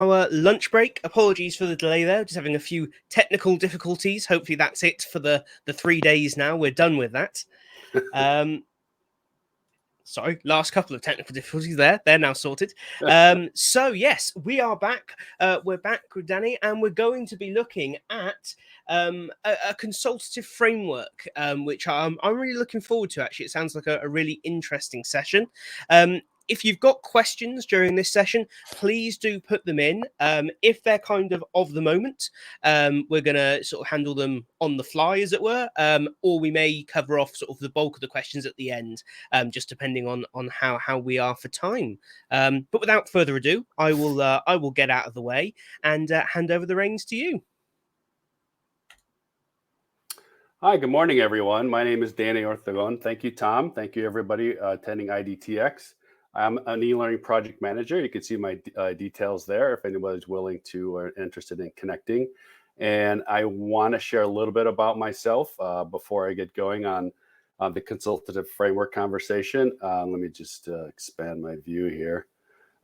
Our lunch break. Apologies for the delay there. Just having a few technical difficulties. Hopefully that's it for the 3 days now. We're done with that. Sorry, last couple of technical difficulties there. They're now sorted. So yes, we are back. We're back with Danny, and we're going to be looking at a consultative framework, which I'm really looking forward to. Actually, it sounds like a really interesting session. If you've got questions during this session, please do put them in. If they're kind of the moment, we're going to sort of handle them on the fly, as it were, or we may cover off sort of the bulk of the questions at the end, just depending on how we are for time. But without further ado, I will get out of the way and hand over the reins to you. Hi, good morning, everyone. My name is Danny Orthogon. Thank you, Tom. Thank you, everybody attending iDTX. I'm an e-learning project manager. You can see my details there if anybody's willing to or interested in connecting. And I want to share a little bit about myself before I get going on the consultative framework conversation. Let me just expand my view here.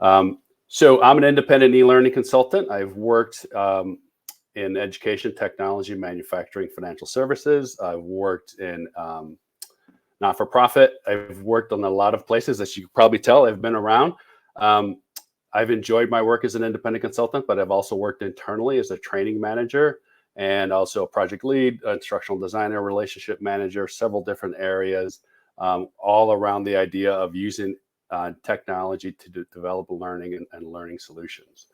So I'm an independent e-learning consultant. I've worked in education, technology, manufacturing, financial services. I've worked in not-for-profit. I've worked on a lot of places, as you can probably tell. I've been around. I've enjoyed my work as an independent consultant, but I've also worked internally as a training manager and also a project lead, instructional designer, relationship manager, several different areas, all around the idea of using technology to develop learning and learning solutions.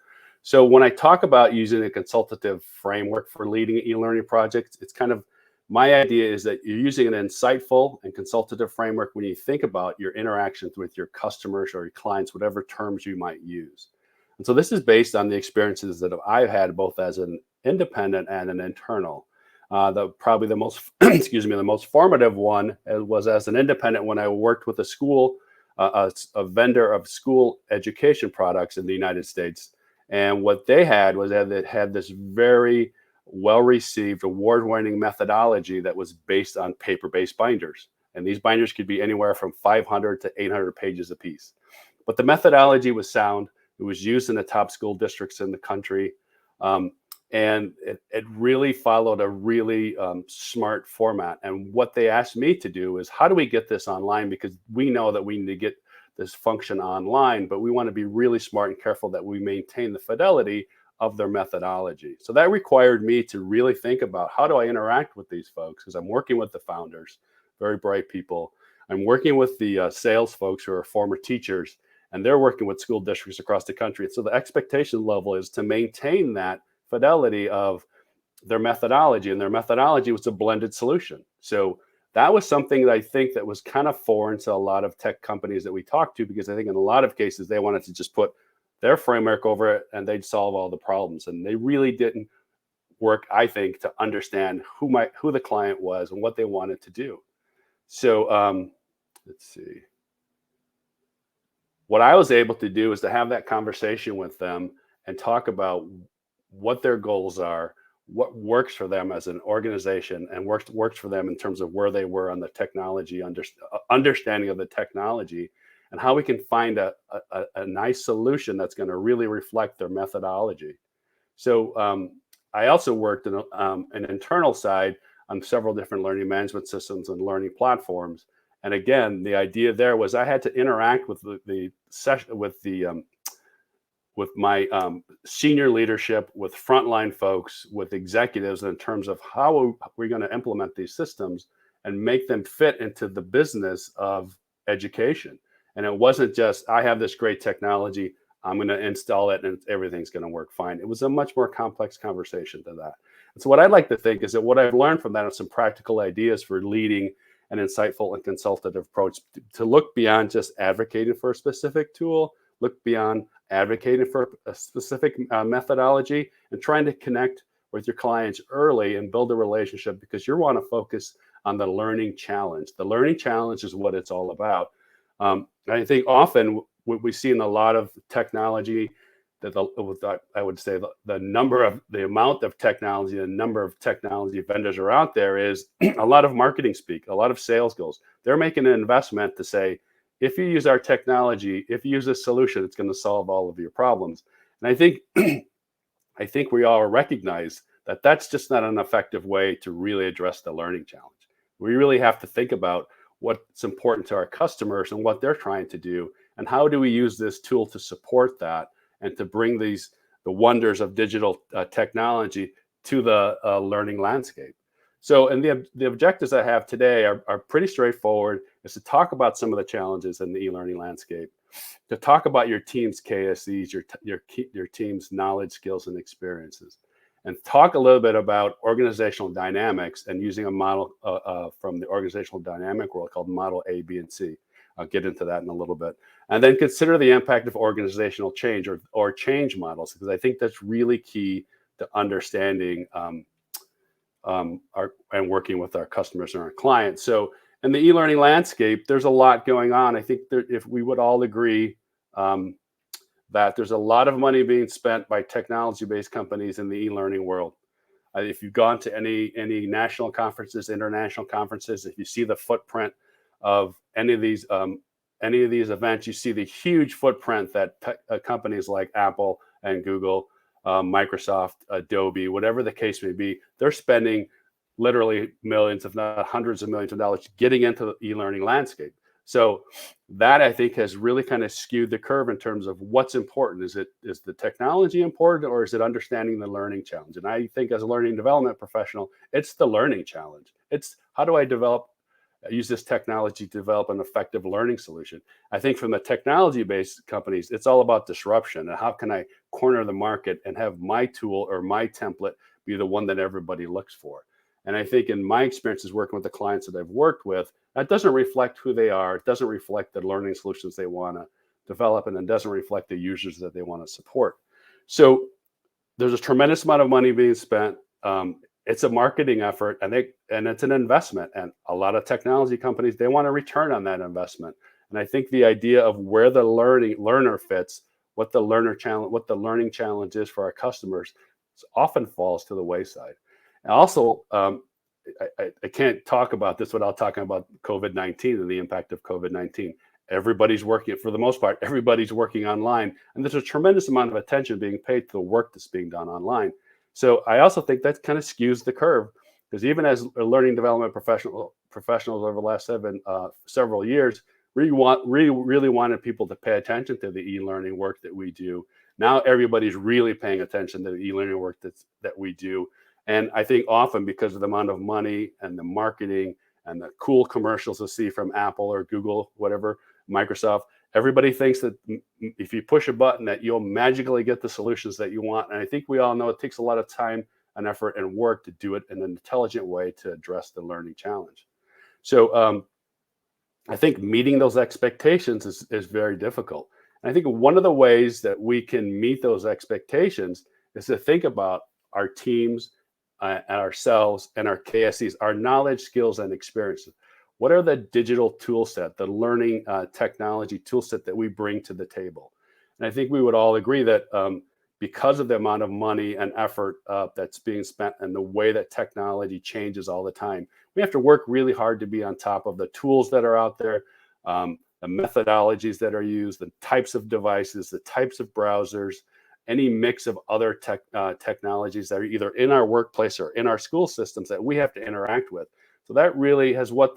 So when I talk about using a consultative framework for leading e-learning projects, it's kind of my idea is that you're using an insightful and consultative framework when you think about your interactions with your customers or your clients, whatever terms you might use. And so this is based on the experiences that I've had both as an independent and an internal. Probably the most, excuse me, the most formative one was as an independent when I worked with a school, a vendor of school education products in the United States. And what they had was that they had this very well-received, award-winning methodology that was based on paper-based binders. And these binders could be anywhere from 500 to 800 pages a piece. But the methodology was sound. It was used in the top school districts in the country. And it really followed a really smart format. And what they asked me to do is, how do we get this online? Because we know that we need to get this function online, but we want to be really smart and careful that we maintain the fidelity of their methodology. So that required me to really think about, how do I interact with these folks? Because I'm working with the founders, very bright people. I'm working with the sales folks who are former teachers, and they're working with school districts across the country. So the expectation level is to maintain that fidelity of their methodology, and their methodology was a blended solution. So that was something that I think that was kind of foreign to a lot of tech companies that we talked to, because I think in a lot of cases they wanted to just put their framework over it and they'd solve all the problems. And they really didn't work, I think, to understand who the client was and what they wanted to do. So let's see. What I was able to do is to have that conversation with them and talk about what their goals are, what works for them as an organization, and works for them in terms of where they were on the technology, understanding of the technology, and how we can find a nice solution that's going to really reflect their methodology. So I also worked in an internal side on several different learning management systems and learning platforms. And again, the idea there was I had to interact with with my senior leadership, with frontline folks, with executives in terms of how we're going to implement these systems and make them fit into the business of education. And it wasn't just, I have this great technology, I'm going to install it and everything's going to work fine. It was a much more complex conversation than that. And so what I'd like to think is that what I've learned from that are some practical ideas for leading an insightful and consultative approach to look beyond just advocating for a specific tool, look beyond advocating for a specific methodology, and trying to connect with your clients early and build a relationship, because you want to focus on the learning challenge. The learning challenge is what it's all about. I think often what we see in a lot of technology, that I would say the amount of technology, the number of technology vendors are out there is a lot of marketing speak, a lot of sales goals. They're making an investment to say, if you use our technology, if you use this solution, it's going to solve all of your problems. And I think I think we all recognize that that's just not an effective way to really address the learning challenge. We really have to think about what's important to our customers and what they're trying to do, and how do we use this tool to support that and to bring the wonders of digital technology to the learning landscape. So, and the objectives I have today are pretty straightforward. Is to talk about some of the challenges in the e-learning landscape, to talk about your team's KSEs, your team's knowledge, skills, and experiences, and talk a little bit about organizational dynamics and using a model from the organizational dynamic world called Model A, B, and C. I'll get into that in a little bit. And then consider the impact of organizational change or change models, because I think that's really key to understanding and working with our customers and our clients. So in the e-learning landscape, there's a lot going on. I think that if we would all agree that there's a lot of money being spent by technology-based companies in the e-learning world. If you've gone to any national conferences, international conferences, if you see the footprint of any of these events, you see the huge footprint that companies like Apple and Google, Microsoft, Adobe, whatever the case may be, they're spending literally millions, if not hundreds of millions of dollars getting into the e-learning landscape. So that, I think, has really kind of skewed the curve in terms of what's important. Is the technology important, or is it understanding the learning challenge? And I think as a learning development professional, it's the learning challenge. It's how do I use this technology to develop an effective learning solution? I think from the technology-based companies, it's all about disruption and how can I corner the market and have my tool or my template be the one that everybody looks for. And I think in my experiences working with the clients that I've worked with, that doesn't reflect who they are. It doesn't reflect the learning solutions they want to develop, and it doesn't reflect the users that they want to support. So there's a tremendous amount of money being spent. It's a marketing effort, and it's an investment. And a lot of technology companies, they want a return on that investment. And I think the idea of where the learner fits, what the learning challenge is for our customers, often falls to the wayside. And also, I can't talk about this without talking about COVID-19 and the impact of COVID-19. Everybody's working, for the most part, everybody's working online, and there's a tremendous amount of attention being paid to the work that's being done online. So I also think that kind of skews the curve, because even as a learning development professionals over the last several years, really wanted people to pay attention to the e-learning work that we do. Now everybody's really paying attention to the e-learning work that we do. And I think often because of the amount of money and the marketing and the cool commercials to see from Apple or Google, whatever, Microsoft, everybody thinks that if you push a button that you'll magically get the solutions that you want. And I think we all know it takes a lot of time and effort and work to do it in an intelligent way to address the learning challenge. So I think meeting those expectations is very difficult. And I think one of the ways that we can meet those expectations is to think about our teams and ourselves and our KSEs, our knowledge, skills, and experiences. What are the digital tool set, the learning technology tool set that we bring to the table? And I think we would all agree that because of the amount of money and effort that's being spent and the way that technology changes all the time, we have to work really hard to be on top of the tools that are out there, the methodologies that are used, the types of devices, the types of browsers, any mix of other technologies that are either in our workplace or in our school systems that we have to interact with. So that really has what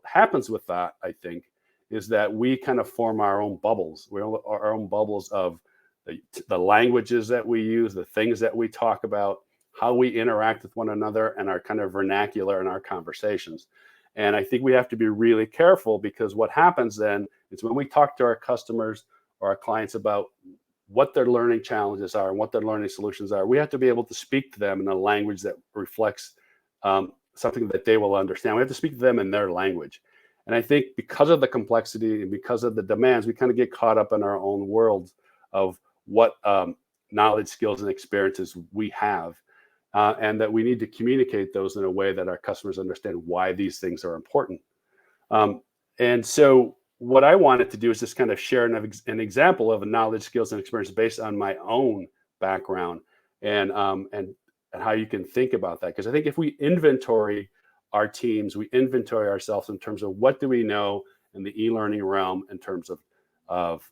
happens with that, I think, is that we kind of form our own bubbles. Our own bubbles of the languages that we use, the things that we talk about, how we interact with one another, and our kind of vernacular in our conversations. And I think we have to be really careful, because what happens then is when we talk to our customers or our clients about what their learning challenges are and what their learning solutions are, we have to be able to speak to them in a language that reflects something that they will understand. We have to speak to them in their language. And I think because of the complexity and because of the demands, we kind of get caught up in our own worlds of what knowledge, skills, and experiences we have, and that we need to communicate those in a way that our customers understand why these things are important. And so what I wanted to do is just kind of share an example of a knowledge, skills, and experience based on my own background, and how you can think about that. Because I think if we inventory our teams, we inventory ourselves in terms of what do we know in the e-learning realm in terms of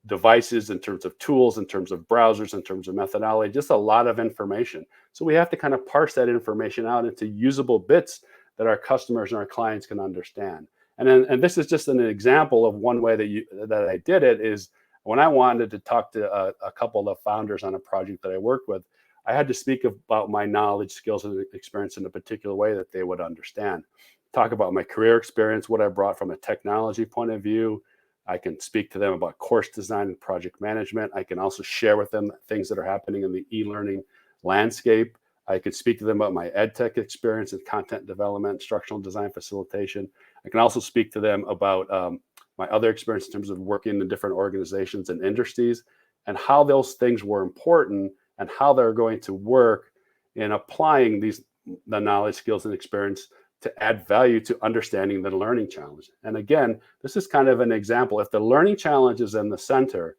devices, in terms of tools, in terms of browsers, in terms of methodology, just a lot of information. So we have to kind of parse that information out into usable bits that our customers and our clients can understand. And this is just an example of one way that I did it is when I wanted to talk to a couple of founders on a project that I worked with, I had to speak about my knowledge, skills, and experience in a particular way that they would understand. Talk about my career experience, what I brought from a technology point of view. I can speak to them about course design and project management. I can also share with them things that are happening in the e-learning landscape. I could speak to them about my EdTech experience in content development, instructional design, facilitation. I can also speak to them about my other experience in terms of working in different organizations and industries and how those things were important and how they're going to work in applying the knowledge, skills, and experience to add value to understanding the learning challenge. And again, this is kind of an example. If the learning challenge is in the center,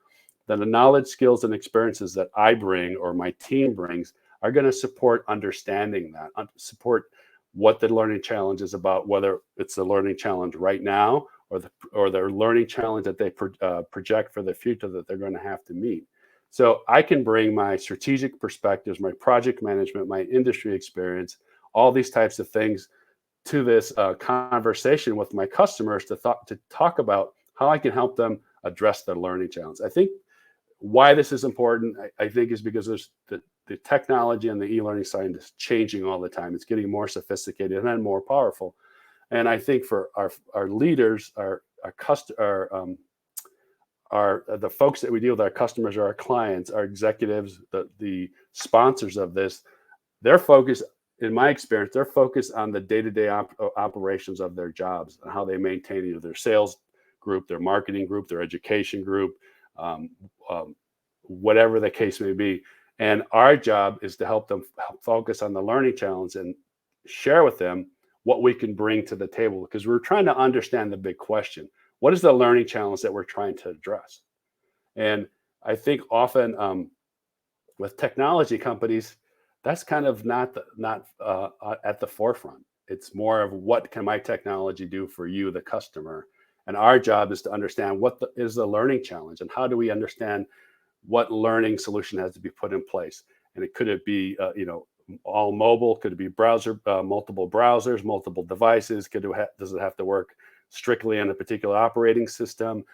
then the knowledge, skills, and experiences that I bring or my team brings are going to support understanding that, support what the learning challenge is about, whether it's the learning challenge right now or the learning challenge that they project for the future that they're going to have to meet. So I can bring my strategic perspectives, my project management, my industry experience, all these types of things to this conversation with my customers to talk about how I can help them address their learning challenge. I think why this is important, I think, is because there's the technology and the e-learning side is changing all the time. It's getting more sophisticated and then more powerful. And I think for our leaders, the folks that we deal with, our customers or our clients, our executives, the sponsors of this, their focus, in my experience, they're focused on the day-to-day operations of their jobs and how they maintain either their sales group, their marketing group, their education group, whatever the case may be. And our job is to help them focus on the learning challenge and share with them what we can bring to the table, because we're trying to understand the big question. What is the learning challenge that we're trying to address? And I think often with technology companies, that's kind of not at the forefront. It's more of what can my technology do for you, the customer? And our job is to understand what is the learning challenge and how do we understand what learning solution has to be put in place. And could it be all mobile? Could it be multiple browsers, multiple devices? Does it have to work strictly on a particular operating system?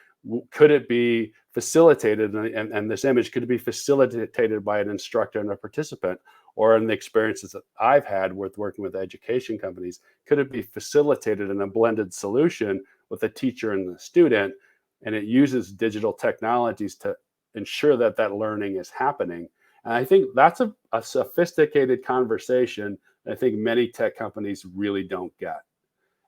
Could it be facilitated, and this image, could it be facilitated by an instructor and a participant? Or in the experiences that I've had with working with education companies, could it be facilitated in a blended solution with a teacher and the student? And it uses digital technologies to ensure that learning is happening. And I think that's a sophisticated conversation that I think many tech companies really don't get.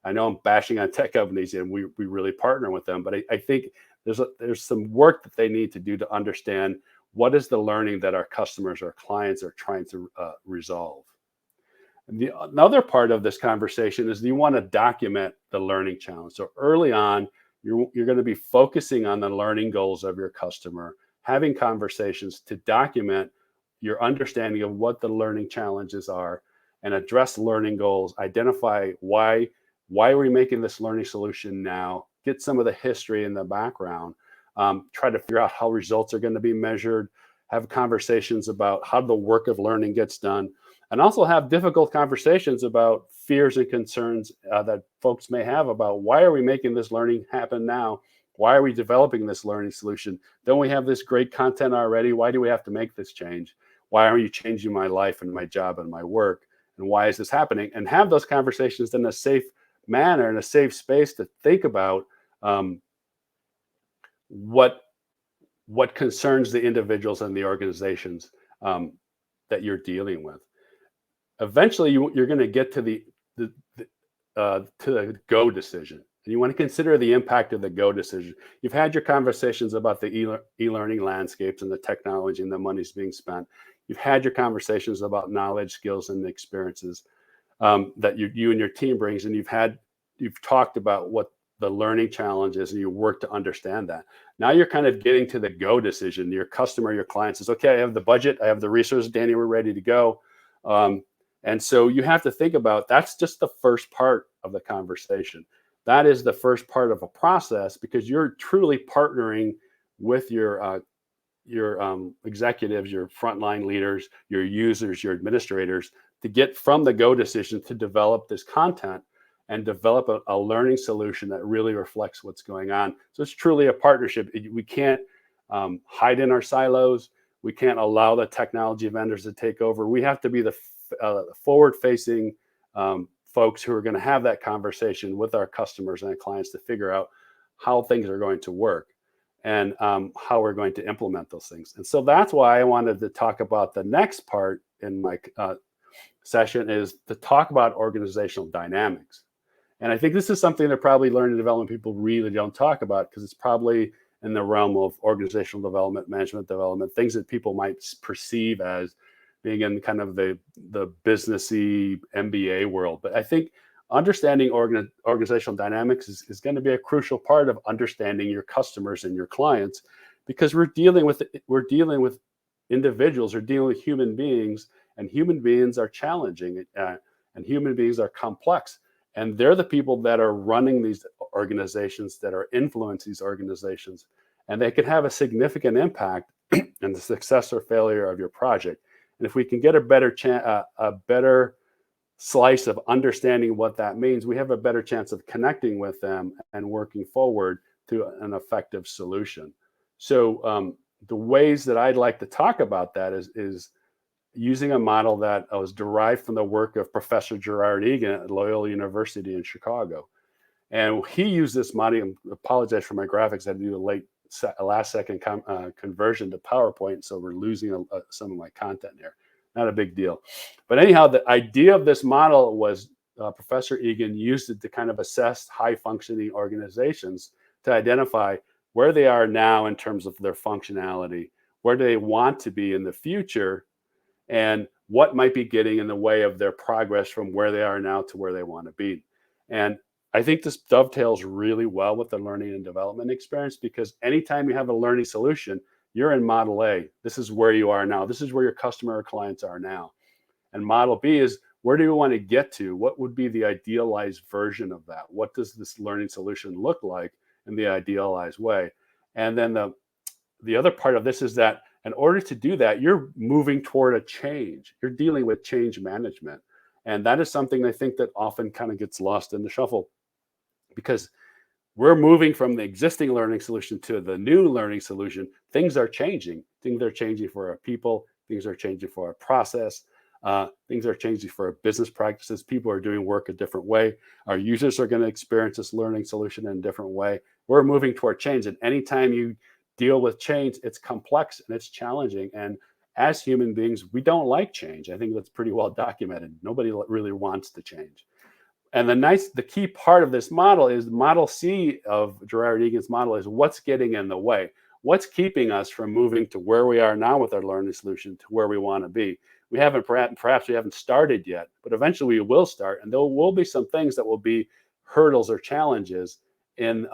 I know I'm bashing on tech companies and we really partner with them, but I think there's some work that they need to do to understand what is the learning that our customers or clients are trying to resolve. And another part of this conversation is you want to document the learning challenge. So early on, you're going to be focusing on the learning goals of your customer, having conversations to document your understanding of what the learning challenges are and address learning goals, identify why are we making this learning solution now, get some of the history in the background, try to figure out how results are going to be measured, have conversations about how the work of learning gets done, and also have difficult conversations about fears and concerns that folks may have about why are we making this learning happen now? Why are we developing this learning solution? Don't we have this great content already? Why do we have to make this change? Why are you changing my life and my job and my work? And why is this happening? And have those conversations in a safe manner, in a safe space to think about what concerns the individuals and the organizations that you're dealing with. Eventually, you're going to get to the go decision. And you want to consider the impact of the go decision. You've had your conversations about the e-learning landscapes and the technology and the money's being spent. You've had your conversations about knowledge, skills, and experiences that you and your team brings, and you've talked about what the learning challenge is, and you work to understand that. Now you're kind of getting to the go decision. Your customer, your client says, okay, I have the budget, I have the resources, Danny, we're ready to go. And so you have to think about, that's just the first part of the conversation. That is the first part of a process because you're truly partnering with your executives, your frontline leaders, your users, your administrators, to get from the go decision to develop this content and develop a learning solution that really reflects what's going on. So it's truly a partnership. We can't hide in our silos. We can't allow the technology vendors to take over. We have to be the forward-facing folks who are going to have that conversation with our customers and our clients to figure out how things are going to work and how we're going to implement those things. And so that's why I wanted to talk about the next part in my session, is to talk about organizational dynamics. And I think this is something that probably learning and development people really don't talk about, because it's probably in the realm of organizational development, management development, things that people might perceive as being in kind of the businessy MBA world. But I think understanding organizational dynamics is going to be a crucial part of understanding your customers and your clients, because we're dealing with individuals, we're dealing with human beings, and human beings are challenging, and human beings are complex. And they're the people that are running these organizations, that are influencing these organizations, and they can have a significant impact in the success or failure of your project. And if we can get a better slice of understanding what that means, we have a better chance of connecting with them and working forward to an effective solution. So the ways that I'd like to talk about that is using a model that was derived from the work of Professor Gerard Egan at Loyola University in Chicago. And he used this model. I apologize for my graphics. I had to do a last second conversion to PowerPoint, so we're losing some of my content here. Not a big deal. But anyhow, the idea of this model was Professor Egan used it to kind of assess high-functioning organizations to identify where they are now in terms of their functionality, where do they want to be in the future, and what might be getting in the way of their progress from where they are now to where they want to be. And I think this dovetails really well with the learning and development experience, because anytime you have a learning solution, you're in model A. This is where you are now. This is where your customer or clients are now. And model B is, where do you want to get to? What would be the idealized version of that? What does this learning solution look like in the idealized way? And then the other part of this is that in order to do that, you're moving toward a change. You're dealing with change management. And that is something I think that often kind of gets lost in the shuffle, because we're moving from the existing learning solution to the new learning solution. Things are changing. Things are changing for our people. Things are changing for our process. Things are changing for our business practices. People are doing work a different way. Our users are going to experience this learning solution in a different way. We're moving toward change. And anytime you deal with change, it's complex and it's challenging. And as human beings, we don't like change. I think that's pretty well documented. Nobody really wants to change. And the key part of this model is model C of Gerard Egan's model is what's getting in the way. What's keeping us from moving to where we are now with our learning solution to where we want to be? We haven't, perhaps we haven't started yet, but eventually we will start. And there will be some things that will be hurdles or challenges in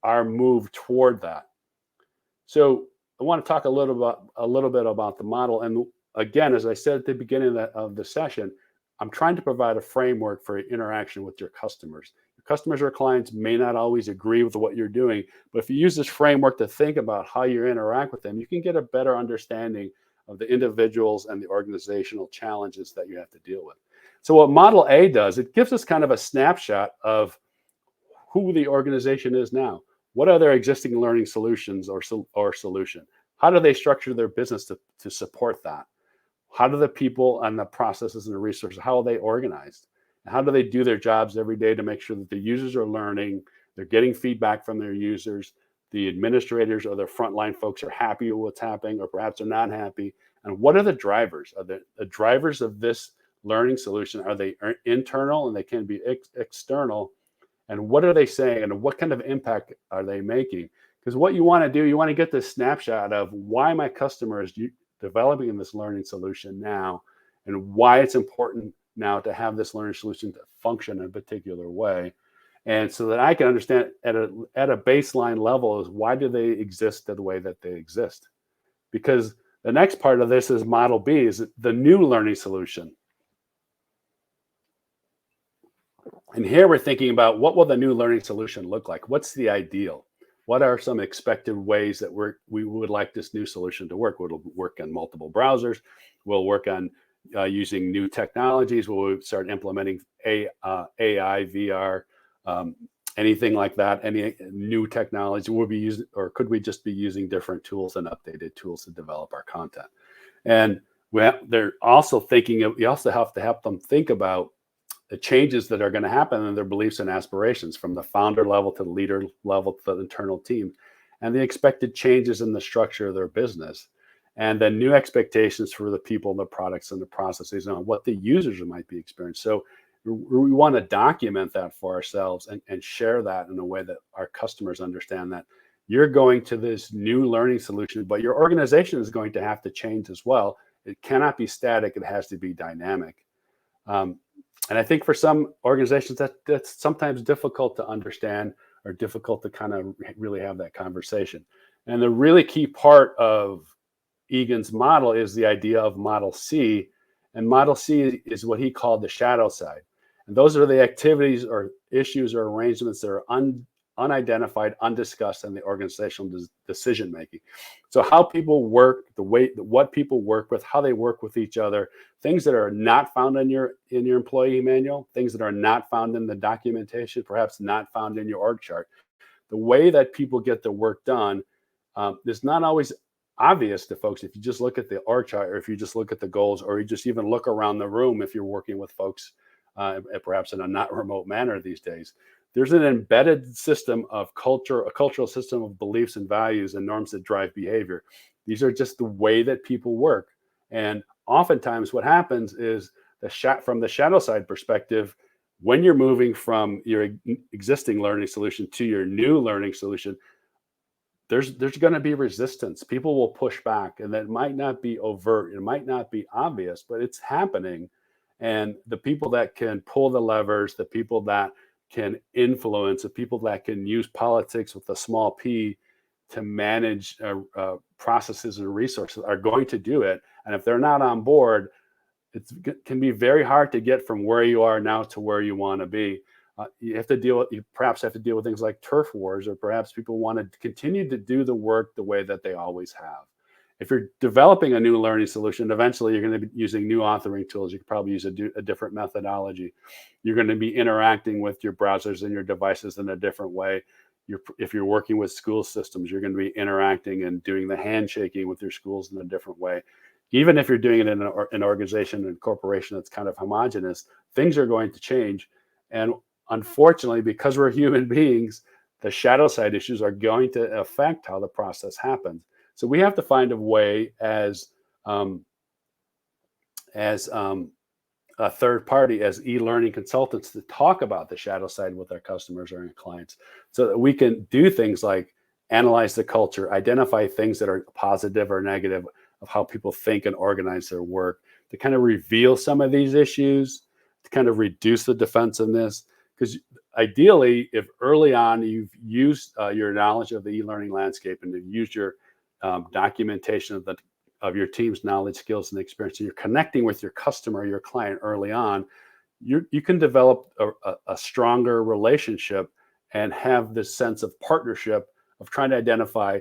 our move toward that. So I want to talk a little bit about the model. And again, as I said at the beginning of the session, I'm trying to provide a framework for interaction with your customers. Your customers or clients may not always agree with what you're doing, but if you use this framework to think about how you interact with them, you can get a better understanding of the individuals and the organizational challenges that you have to deal with. So what Model A does, it gives us kind of a snapshot of who the organization is now. What are their existing learning solutions or solution? How do they structure their business to support that? How do the people and the processes and the resources, how are they organized? And how do they do their jobs every day to make sure that the users are learning, they're getting feedback from their users, the administrators or their frontline folks are happy with what's happening, or perhaps they're not happy? And what are the drivers? Are the drivers of this learning solution, are they internal and they can be external? And what are they saying, and what kind of impact are they making? Because what you want to do, you want to get this snapshot of why my customer is developing this learning solution now, and why it's important now to have this learning solution to function in a particular way. And so that I can understand at a baseline level is, why do they exist the way that they exist? Because the next part of this is Model B, is the new learning solution. And here we're thinking about, what will the new learning solution look like? What's the ideal? what are some expected ways that we would like this new solution to work? Will it work on multiple browsers? Will it work on using new technologies? Will we start implementing AI, VR, anything like that? Any new technology will be used, or could we just be using different tools and updated tools to develop our content? And they're also thinking, we also have to help them think about the changes that are going to happen in their beliefs and aspirations, from the founder level to the leader level to the internal team, and the expected changes in the structure of their business, and then new expectations for the people, the products, and the processes, and what the users might be experiencing. So we want to document that for ourselves and share that in a way that our customers understand that you're going to this new learning solution, but your organization is going to have to change as well. It cannot be static. It has to be dynamic. And I think for some organizations that's sometimes difficult to understand, or difficult to kind of really have that conversation. And the really key part of Egan's model is the idea of Model C. And Model C is what he called the shadow side. And those are the activities or issues or arrangements that are unidentified, undiscussed in the organizational decision making. So how people work, what people work with, how they work with each other, things that are not found in your employee manual, things that are not found in the documentation, perhaps not found in your org chart. The way that people get the work done is not always obvious to folks if you just look at the org chart, or if you just look at the goals, or you just even look around the room if you're working with folks perhaps in a not remote manner these days. There's an embedded system of culture, a cultural system of beliefs and values and norms that drive behavior. These are just the way that people work. And oftentimes what happens is from the shadow side perspective, when you're moving from your existing learning solution to your new learning solution, there's going to be resistance. People will push back, and that might not be overt. It might not be obvious, but it's happening. And the people that can pull the levers, the people that can influence, the people that can use politics with a small p to manage processes and resources are going to do it. And if they're not on board, it can be very hard to get from where you are now to where you want to be. You perhaps have to deal with things like turf wars, or perhaps people want to continue to do the work the way that they always have. If you're developing a new learning solution, eventually you're going to be using new authoring tools. You could probably use a different methodology. You're going to be interacting with your browsers and your devices in a different way. If you're working with school systems, you're going to be interacting and doing the handshaking with your schools in a different way. Even if you're doing it in an organization and corporation that's kind of homogenous, things are going to change. And unfortunately, because we're human beings, the shadow side issues are going to affect how the process happens. So we have to find a way as a third party, as e-learning consultants, to talk about the shadow side with our customers or our clients, so that we can do things like analyze the culture, identify things that are positive or negative of how people think and organize their work, to kind of reveal some of these issues, to kind of reduce the defensiveness. Because ideally, if early on you've used your knowledge of the e-learning landscape, and you've used your documentation of your team's knowledge, skills, and experience, and you're connecting with your customer, your client early on, you can develop a stronger relationship and have this sense of partnership of trying to identify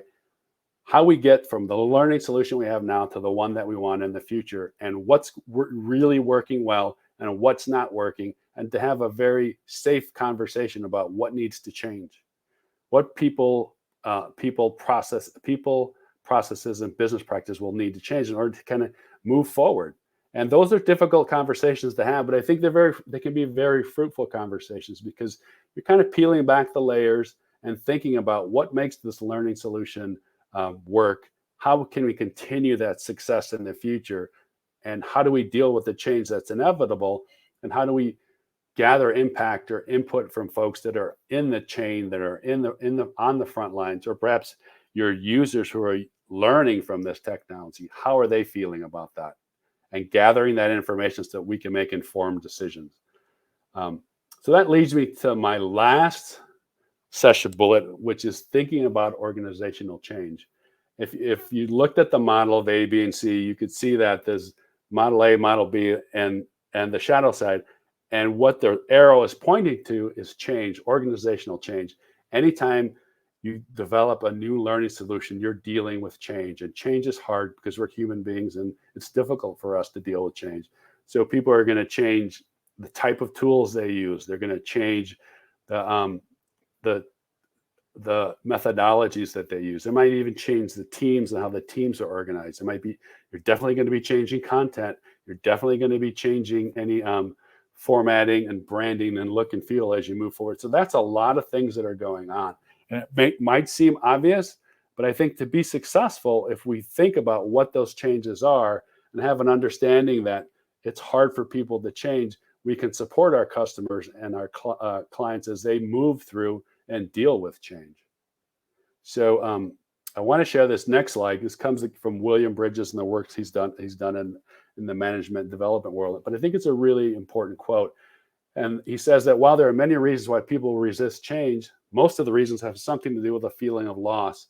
how we get from the learning solution we have now to the one that we want in the future, and what's really working well and what's not working, and to have a very safe conversation about what needs to change, what people, processes, and business practice will need to change in order to kind of move forward. And those are difficult conversations to have, but I think they can be very fruitful conversations, because you're kind of peeling back the layers and thinking about what makes this learning solution work. How can we continue that success in the future? And how do we deal with the change that's inevitable? And how do we gather impact or input from folks that are in the chain, that are on the front lines, or perhaps your users who are learning from this technology? How are they feeling about that? And gathering that information so that we can make informed decisions. So that leads me to my last session bullet, which is thinking about organizational change. If you looked at the model of A, B, and C, you could see that there's model A, model B, and the shadow side. And what the arrow is pointing to is change, organizational change. Anytime you develop a new learning solution, you're dealing with change. And change is hard because we're human beings and it's difficult for us to deal with change. So people are going to change the type of tools they use. They're going to change the the the methodologies that they use. It might even change the teams and how the teams are organized. It might be, you're definitely going to be changing content. You're definitely going to be changing any formatting and branding and look and feel as you move forward. So that's a lot of things that are going on. And it might seem obvious, but I think to be successful, if we think about what those changes are and have an understanding that it's hard for people to change, we can support our customers and our clients as they move through and deal with change. So I want to share this next slide. This comes from William Bridges and the works he's done in the management development world. But I think it's a really important quote. And he says that while there are many reasons why people resist change, most of the reasons have something to do with a feeling of loss,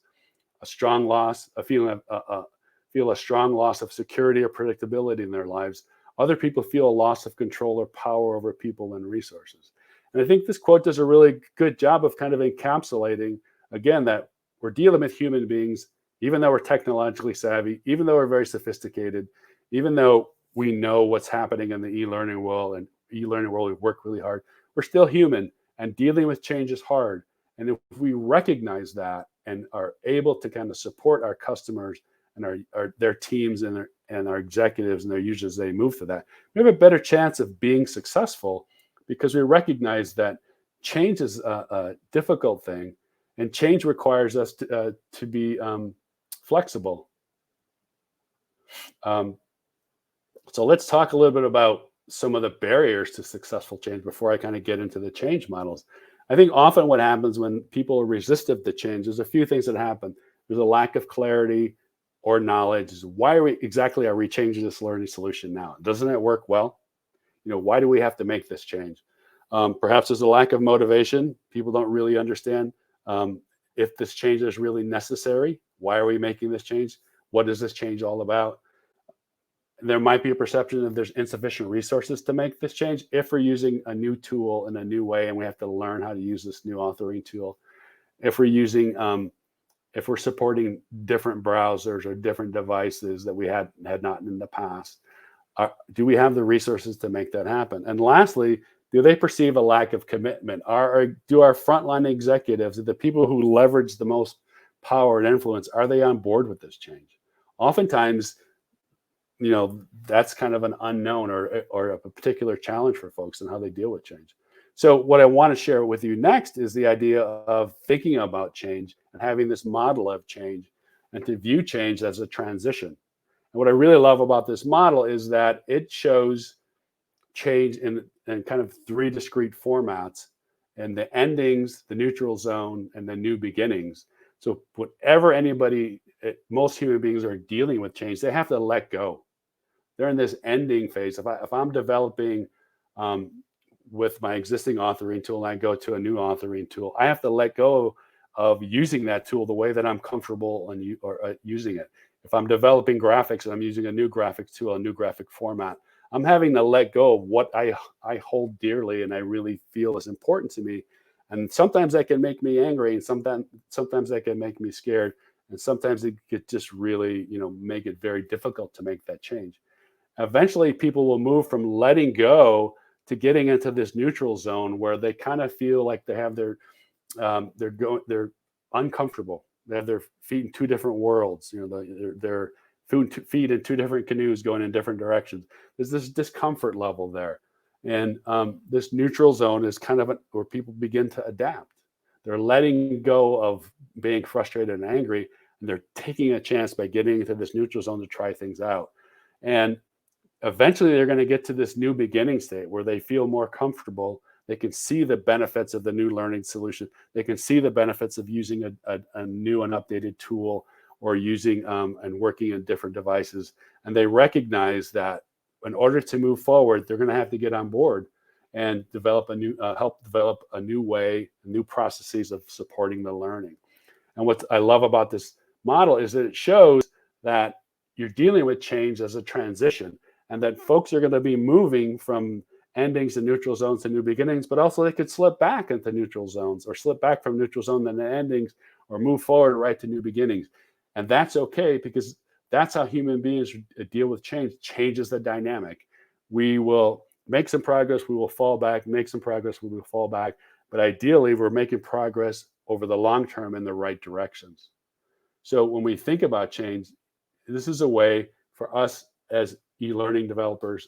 a strong loss, feel a strong loss of security or predictability in their lives. Other people feel a loss of control or power over people and resources. And I think this quote does a really good job of kind of encapsulating, again, that we're dealing with human beings, even though we're technologically savvy, even though we're very sophisticated, even though we know what's happening in the e-learning world, and e-learning world, we work really hard, we're still human, and dealing with change is hard. And if we recognize that and are able to kind of support our customers and their teams and our executives and their users, they move through that, we have a better chance of being successful, because we recognize that change is a difficult thing, and change requires us to be flexible. So let's talk a little bit about some of the barriers to successful change before I kind of get into the change models. I think often what happens when people are resistant to change, there's a few things that happen. There's a lack of clarity or knowledge. Why are we changing this learning solution now? Doesn't it work well? Why do we have to make this change? Perhaps there's a lack of motivation. People don't really understand if this change is really necessary. Why are we making this change? What is this change all about? There might be a perception that there's insufficient resources to make this change if we're using a new tool in a new way and we have to learn how to use this new authoring tool. If we're supporting different browsers or different devices that we had not in the past. Do we have the resources to make that happen? And lastly, do they perceive a lack of commitment? Do our frontline executives, the people who leverage the most power and influence, are they on board with this change? Oftentimes, that's kind of an unknown or a particular challenge for folks and how they deal with change. So what I want to share with you next is the idea of thinking about change and having this model of change and to view change as a transition. And what I really love about this model is that it shows change in kind of three discrete formats, and the endings, the neutral zone, and the new beginnings. So whatever most human beings are dealing with change, they have to let go. They're in this ending phase. If I'm developing with my existing authoring tool and I go to a new authoring tool, I have to let go of using that tool the way that I'm comfortable using it. If I'm developing graphics and I'm using a new graphics tool, a new graphic format, I'm having to let go of what I hold dearly and I really feel is important to me. And sometimes that can make me angry, and sometimes that can make me scared, and sometimes it could just really, make it very difficult to make that change. Eventually, people will move from letting go to getting into this neutral zone where they kind of feel like they have they're uncomfortable. They have their feet in two different worlds. Their feet in two different canoes going in different directions. There's this discomfort level there. And this neutral zone is kind of where people begin to adapt. They're letting go of being frustrated and angry, and they're taking a chance by getting into this neutral zone to try things out. And eventually they're going to get to this new beginning state where they feel more comfortable. They can see the benefits of the new learning solution. They can see the benefits of using a new and updated tool, or using and working in different devices. And they recognize that in order to move forward, they're going to have to get on board and help develop a new way, new processes of supporting the learning. And what I love about this model is that it shows that you're dealing with change as a transition, and that folks are going to be moving from endings and neutral zones to new beginnings, but also they could slip back into neutral zones, or slip back from neutral zone to endings, or move forward right to new beginnings. And that's okay, because that's how human beings deal with change. Change is the dynamic. We will make some progress, we will fall back, make some progress, we will fall back. But ideally, we're making progress over the long term in the right directions. So when we think about change, this is a way for us as e-learning developers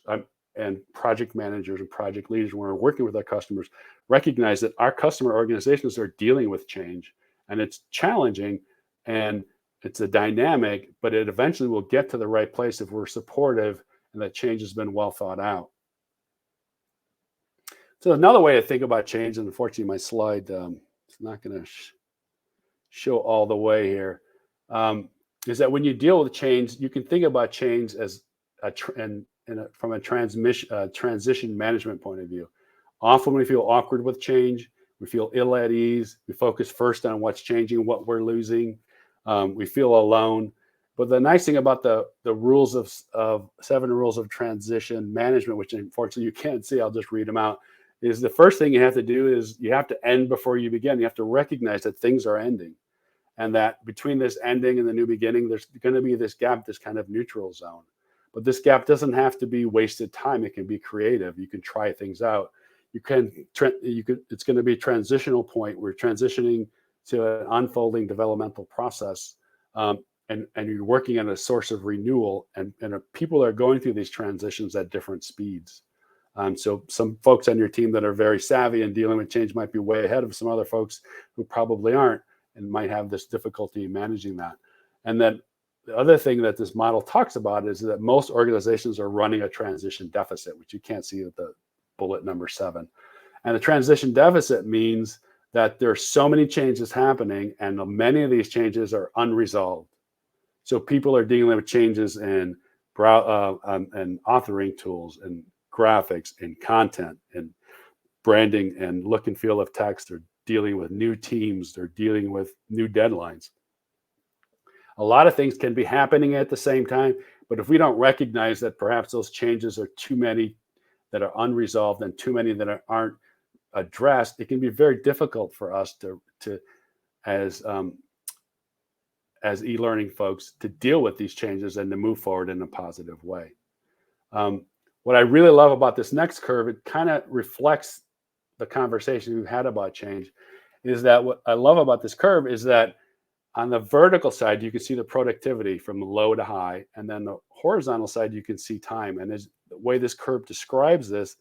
and project managers and project leaders, when we're working with our customers, recognize that our customer organizations are dealing with change, and it's challenging and it's a dynamic, but it eventually will get to the right place if we're supportive and that change has been well thought out. So another way to think about change, and unfortunately my slide it's not going to show all the way here, is that when you deal with change, you can think about change as from a transition management point of view. Often we feel awkward with change, we feel ill at ease, we focus first on what's changing, what we're losing, we feel alone. But the nice thing about the rules of 7 rules of transition management, which unfortunately you can't see, I'll just read them out, is the first thing you have to do is you have to end before you begin. You have to recognize that things are ending, and that between this ending and the new beginning, there's going to be this gap, this kind of neutral zone. But this gap doesn't have to be wasted time. It can be creative. You can try things out. It's going to be a transitional point. We're transitioning to an unfolding developmental process, and you're working on a source of renewal, and people are going through these transitions at different speeds. So some folks on your team that are very savvy and dealing with change might be way ahead of some other folks who probably aren't and might have this difficulty in managing that. And then the other thing that this model talks about is that most organizations are running a transition deficit, which you can't see at the bullet number 7. And the transition deficit means that there's so many changes happening, and many of these changes are unresolved. So people are dealing with changes in authoring tools and graphics and content and branding and look and feel of text. They're dealing with new teams. They're dealing with new deadlines. A lot of things can be happening at the same time, but if we don't recognize that perhaps those changes are too many that are unresolved and too many that aren't addressed, it can be very difficult for us to as e-learning folks to deal with these changes and to move forward in a positive way. What I really love about this next curve, it kind of reflects the conversation we've had about change, is that what I love about this curve is that on the vertical side, you can see the productivity from low to high, and then the horizontal side, you can see time. And the way this curve describes this,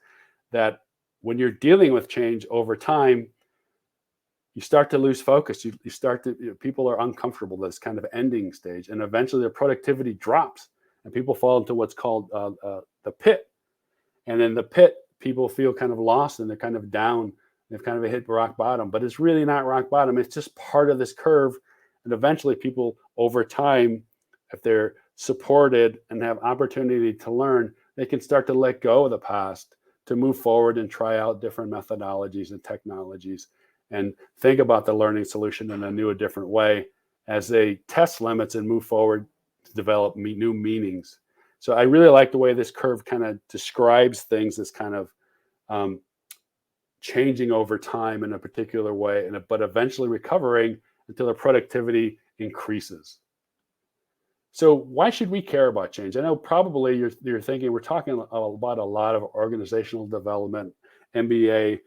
that when you're dealing with change over time, you start to lose focus. You start to, people are uncomfortable with this kind of ending stage, and eventually their productivity drops, and people fall into what's called the pit. And in the pit, people feel kind of lost and they're kind of down. They've kind of hit rock bottom, but it's really not rock bottom. It's just part of this curve. And eventually people over time, if they're supported and have opportunity to learn, they can start to let go of the past to move forward and try out different methodologies and technologies and think about the learning solution in a different way as they test limits and move forward to develop new meanings. So I really like the way this curve kind of describes things as kind of changing over time in a particular way, but eventually recovering until their productivity increases. So why should we care about change? I know probably you're thinking we're talking about a lot of organizational development, MBA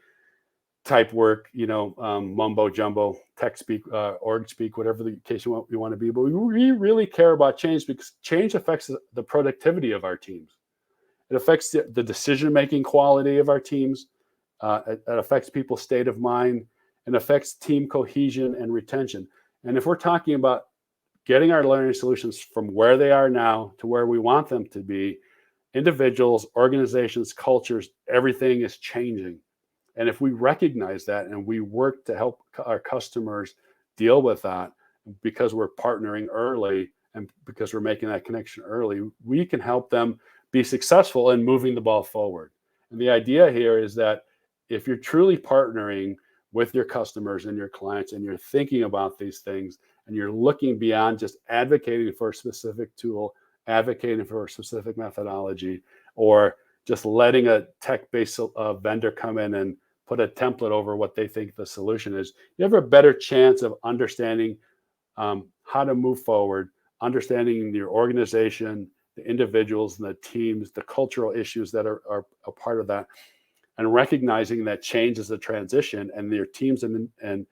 type work, mumbo jumbo, tech speak, org speak, whatever the case you want to be. But we really care about change because change affects the productivity of our teams. It affects the decision-making quality of our teams. It affects people's state of mind and affects team cohesion and retention. And if we're talking about getting our learning solutions from where they are now to where we want them to be, individuals, organizations, cultures, everything is changing. And if we recognize that and we work to help our customers deal with that, because we're partnering early and because we're making that connection early, we can help them be successful in moving the ball forward. And the idea here is that if you're truly partnering with your customers and your clients and you're thinking about these things and you're looking beyond just advocating for a specific tool, advocating for a specific methodology, or just letting a tech-based vendor come in and put a template over what they think the solution is, you have a better chance of understanding how to move forward, understanding your organization, the individuals and the teams, the cultural issues that are a part of that, and recognizing that change is a transition, and your teams and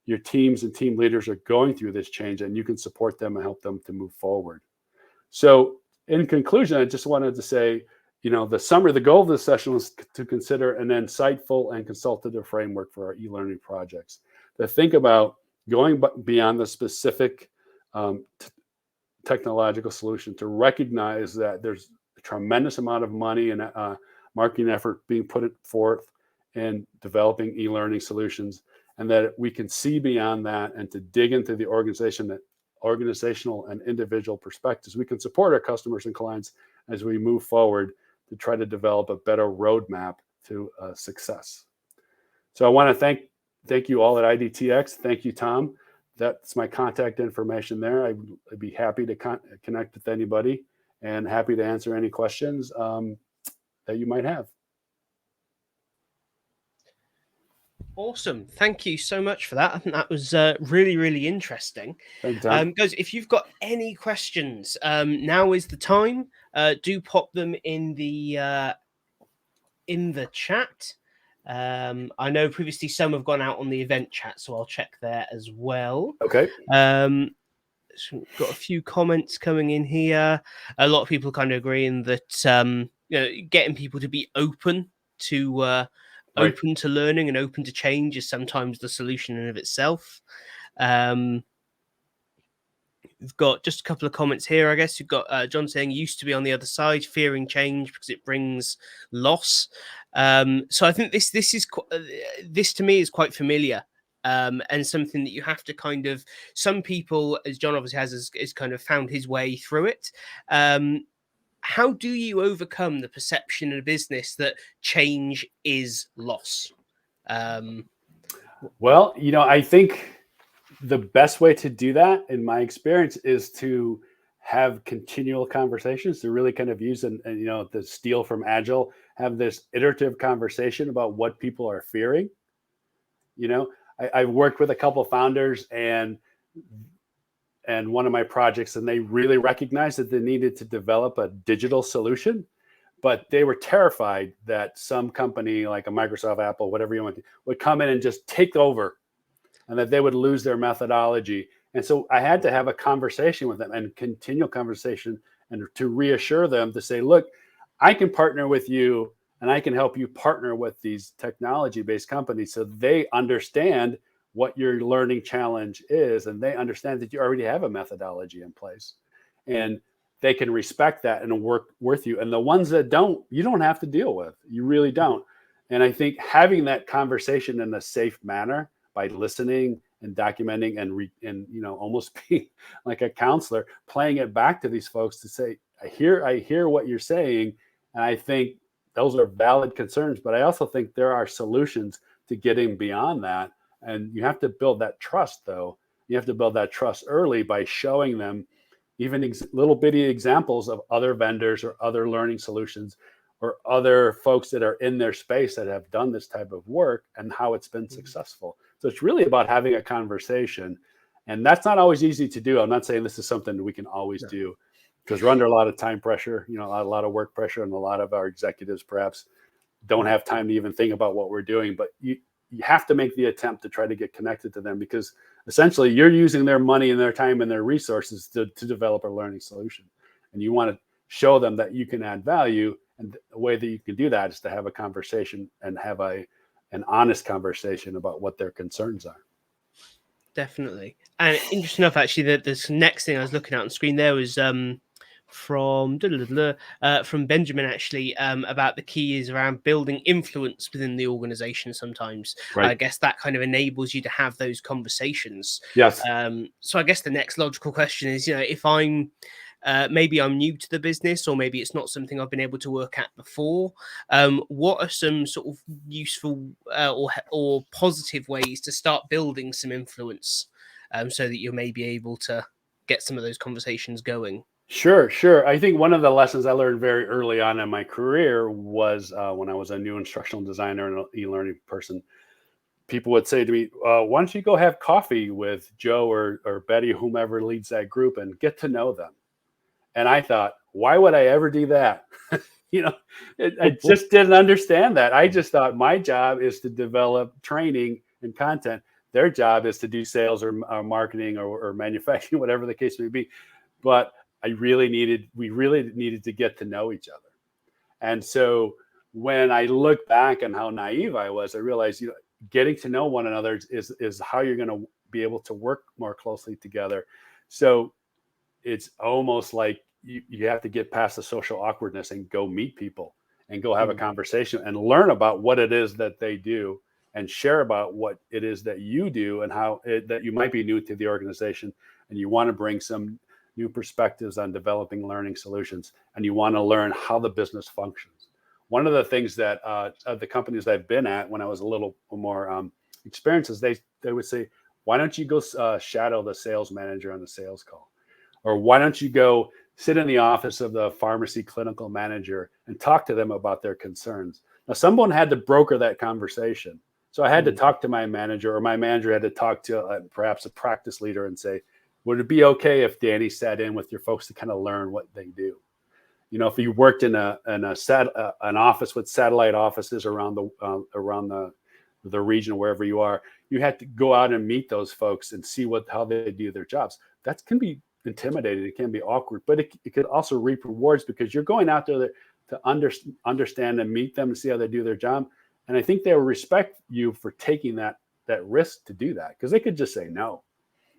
your teams and team leaders are going through this change, and you can support them and help them to move forward. So in conclusion, I just wanted to say, the goal of this session was to consider an insightful and consultative framework for our e-learning projects, to think about going beyond the specific technological solution, to recognize that there's a tremendous amount of money and marketing effort being put forth in developing e-learning solutions, and that we can see beyond that and to dig into the organizational and individual perspectives. We can support our customers and clients as we move forward to try to develop a better roadmap to success. So I want to thank you all at iDTX. Thank you, Tom. That's my contact information there. I'd be happy to connect with anybody and happy to answer any questions that you might have. Awesome. Thank you so much for that. I think that was really, really interesting. Thank you, Tom. Guys, if you've got any questions, now is the time. Do pop them in the chat. I know previously some have gone out on the event chat, so I'll check there as well. Okay. So we've got a few comments coming in here. A lot of people kind of agreeing that getting people to be open to open to learning and open to change is sometimes the solution in and of itself. We've got just a couple of comments here, I guess. You've got John saying used to be on the other side, fearing change because it brings loss. So I think this to me is quite familiar. And something that you have to kind of, some people, as John obviously has kind of found his way through it. How do you overcome the perception in a business that change is loss? Well, I think the best way to do that, in my experience, is to have continual conversations, to really kind of use and the steal from Agile, have this iterative conversation about what people are fearing. I've worked with a couple of founders and one of my projects, and they really recognized that they needed to develop a digital solution, but they were terrified that some company like a Microsoft, Apple, whatever you want, would come in and just take over, and that they would lose their methodology. And so I had to have a conversation with them, and continual conversation, and to reassure them, to say, look, I can partner with you, and I can help you partner with these technology-based companies so they understand what your learning challenge is, and they understand that you already have a methodology in place, and they can respect that and work with you. And the ones that don't, you don't have to deal with. You really don't. And I think having that conversation in a safe manner by listening and documenting and almost being like a counselor, playing it back to these folks to say, I hear what you're saying, and I think those are valid concerns, but I also think there are solutions to getting beyond that. And you have to build that trust, though. You have to build that trust early by showing them even little bitty examples of other vendors or other learning solutions or other folks that are in their space that have done this type of work and how it's been successful. So it's really about having a conversation. And that's not always easy to do. I'm not saying this is something that we can always do, because we're under a lot of time pressure, a lot of work pressure, and a lot of our executives perhaps don't have time to even think about what we're doing. But you have to make the attempt to try to get connected to them, because essentially you're using their money and their time and their resources to develop a learning solution. And you want to show them that you can add value. And the way that you can do that is to have a conversation and have an honest conversation about what their concerns are. Definitely. And interesting enough, actually, that this next thing I was looking at on screen there was from Benjamin, actually, about the key is around building influence within the organization. Sometimes I guess that kind of enables you to have those conversations. Yes. So I guess the next logical question is, if I'm maybe I'm new to the business, or maybe it's not something I've been able to work at before, what are some sort of useful or positive ways to start building some influence, so that you're maybe able to get some of those conversations going? Sure, sure. I think one of the lessons I learned very early on in my career was when I was a new instructional designer and an e-learning person. People would say to me, "Why don't you go have coffee with Joe or Betty, whomever leads that group, and get to know them?" And I thought, why would I ever do that? you know, I just didn't understand that. I just thought my job is to develop training and content. Their job is to do sales or marketing or manufacturing, whatever the case may be. But we really needed to get to know each other. And so when I look back on how naive I was, I realized, getting to know one another is how you're going to be able to work more closely together. So it's almost like you have to get past the social awkwardness and go meet people and go have a conversation and learn about what it is that they do and share about what it is that you do and that you might be new to the organization and you want to bring some new perspectives on developing learning solutions and you want to learn how the business functions. One of the things that the companies I've been at when I was a little more experienced is they would say, why don't you go shadow the sales manager on the sales call? Or why don't you go sit in the office of the pharmacy clinical manager and talk to them about their concerns? Now, someone had to broker that conversation. So I had to talk to my manager, or my manager had to talk to perhaps a practice leader and say, would it be okay if Danny sat in with your folks to kind of learn what they do? If you worked in an office with satellite offices around the region, wherever you are, you had to go out and meet those folks and see how they do their jobs. That can be intimidating. It can be awkward, but it could also reap rewards because you're going out there to understand and meet them and see how they do their job. And I think they'll respect you for taking that risk to do that, because they could just say no,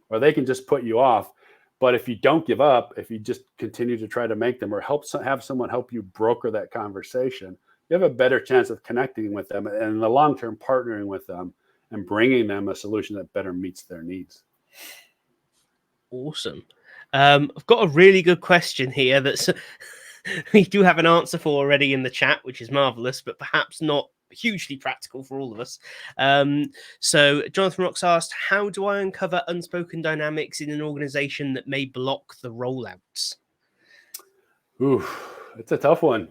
or they can just put you off. But if you don't give up, if you just continue to try to make them or have someone help you broker that conversation, you have a better chance of connecting with them and in the long term partnering with them and bringing them a solution that better meets their needs. Awesome. I've got a really good question here that's we do have an answer for already in the chat, which is marvelous, but perhaps not hugely practical for all of us. So Jonathan Rocks asked, how do I uncover unspoken dynamics in an organization that may block the rollouts? Ooh, it's a tough one.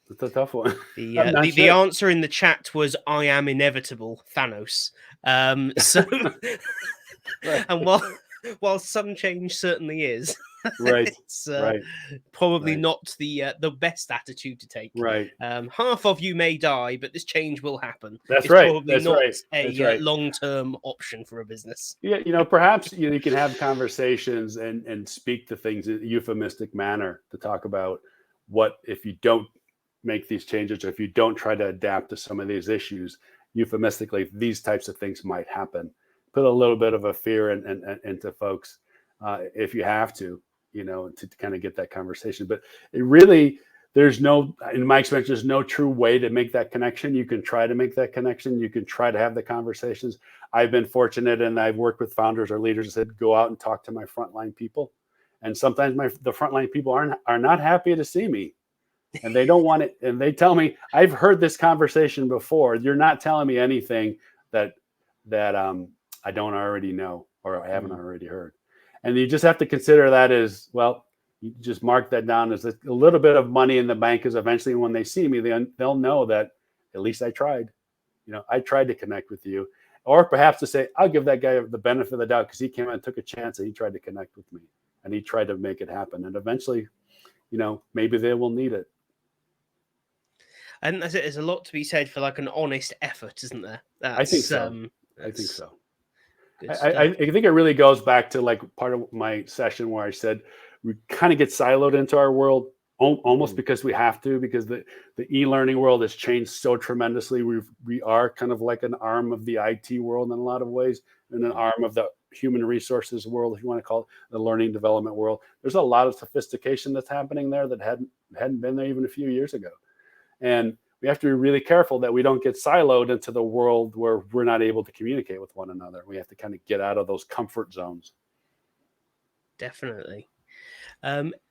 It's a tough one. The answer in the chat was, I am inevitable, Thanos. So right. And while some change certainly is, right, it's probably not the best attitude to take. Right. Half of you may die, but this change will happen. It's probably That's not right. a long-term option for a business. Yeah, perhaps you can have conversations and speak to things in a euphemistic manner to talk about what if you don't make these changes, or if you don't try to adapt to some of these issues, euphemistically, these types of things might happen. Put a little bit of a fear into folks if you have to kind of get that conversation. But it really, in my experience, there's no true way to make that connection. You can try to make that connection. You can try to have the conversations. I've been fortunate, and I've worked with founders or leaders that said, go out and talk to my frontline people. And sometimes the frontline people are not happy to see me. And they don't want it. And they tell me, I've heard this conversation before. You're not telling me anything that I don't already know, or I haven't already heard. And you just have to consider that as, well, you just mark that down as a little bit of money in the bank, because eventually when they see me, they'll know that at least I tried. I tried to connect with you. Or perhaps to say, I'll give that guy the benefit of the doubt because he came out and took a chance and he tried to connect with me and he tried to make it happen. And eventually, maybe they will need it. And that's it. There's a lot to be said for like an honest effort, isn't there? I think so. I think so. I think it really goes back to like part of my session where I said we kind of get siloed into our world almost because we have to, because the e-learning world has changed so tremendously. We are kind of like an arm of the IT world in a lot of ways, and an arm of the human resources world, if you want to call it the learning development world. There's a lot of sophistication that's happening there that hadn't been there even a few years ago. And we have to be really careful that we don't get siloed into the world where we're not able to communicate with one another. We have to kind of get out of those comfort zones. Definitely.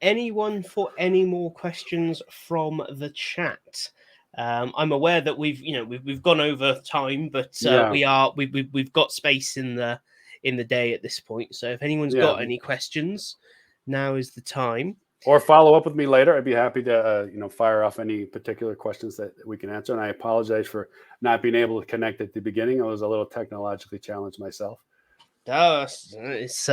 Anyone for any more questions from the chat? I'm aware that we've gone over time, but we've got space in the day at this point. So if anyone's got any questions, now is the time. Or follow up with me later. I'd be happy to, fire off any particular questions that we can answer. And I apologize for not being able to connect at the beginning. I was a little technologically challenged myself. Oh, it's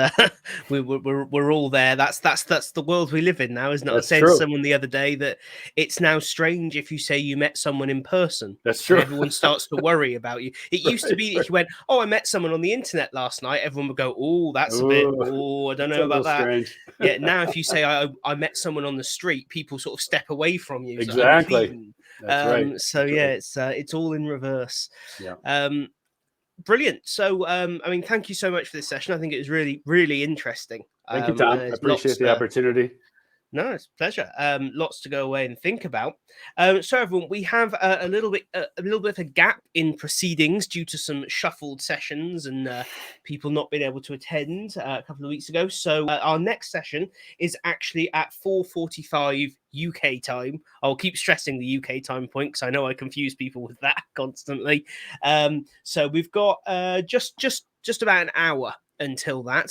we're all there. That's the world we live in now, isn't it? I was saying to someone the other day that it's now strange if you say you met someone in person. That's true. And everyone starts to worry about you. It used to be if you went, "Oh, I met someone on the internet last night," everyone would go, "Oh, that's a bit. Oh, I don't know about that." Strange. Yeah. Now, if you say I met someone on the street, people sort of step away from you. Exactly. That's right. So That's yeah, it's all in reverse. Yeah. Brilliant. So, I mean, thank you so much for this session. I think it was really, really interesting. Thank you, Tom. I appreciate the opportunity. No, it's a pleasure. Lots to go away and think about. So, everyone, we have a little bit of a gap in proceedings due to some shuffled sessions and people not being able to attend a couple of weeks ago. So, our next session is actually at 4:45 UK time. I'll keep stressing the UK time point because I know I confuse people with that constantly. So, we've got just about an hour until that.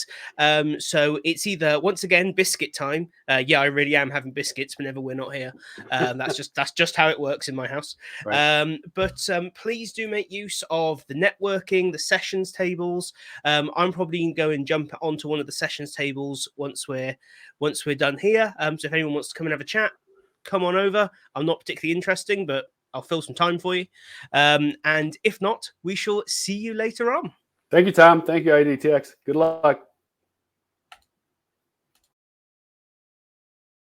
So it's either once again biscuit time. Yeah, I really am having biscuits whenever we're not here. That's just how it works in my house. Right. But please do make use of the networking, the sessions tables. I'm probably going to go and jump onto one of the sessions tables once we're done here. So if anyone wants to come and have a chat, come on over. I'm not particularly interesting, but I'll fill some time for you. And if not, we shall see you later on. Thank you, Tom. Thank you, iDTX. Good luck.